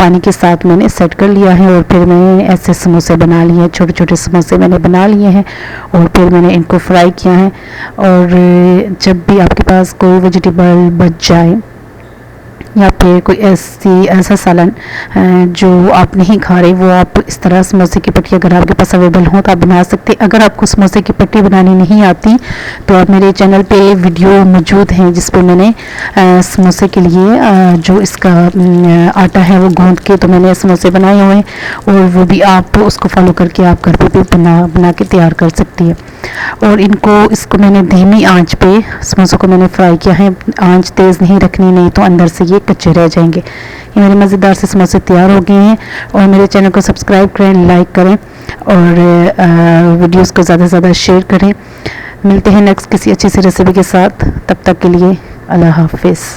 पानी के साथ मैंने सेट कर लिया है और फिर मैंने ऐसे समोसे बना लिए हैं, छोटे छोटे समोसे मैंने बना लिए हैं और फिर मैंने इनको फ्राई किया है। और जब भी आपके पास कोई वेजिटेबल बच जाए या फिर कोई ऐसा सालन जो आप नहीं खा रहे, वो आप इस तरह समोसे की पट्टी अगर आपके पास अवेलेबल हो तो आप बना सकते हैं। अगर आपको समोसे की पट्टी बनानी नहीं आती तो आप मेरे चैनल पे वीडियो मौजूद हैं जिस पे मैंने समोसे के लिए जो इसका आटा है वो गूंद के तो मैंने समोसे बनाए हुए हैं, और वो भी आप उसको फॉलो करके आप घर पे भी बना के तैयार कर सकती है। और इसको मैंने धीमी आंच पे समोसों को मैंने फ्राई किया है, आंच तेज़ नहीं रखनी, नहीं तो अंदर से ये कच्चे रह जाएंगे। ये मेरे मज़ेदार से समोसे तैयार हो गए हैं। और मेरे चैनल को सब्सक्राइब करें, लाइक करें और वीडियोस को ज़्यादा से ज़्यादा शेयर करें। मिलते हैं नेक्स्ट किसी अच्छी सी रेसिपी के साथ, तब तक के लिए अल्लाह हाफिज़।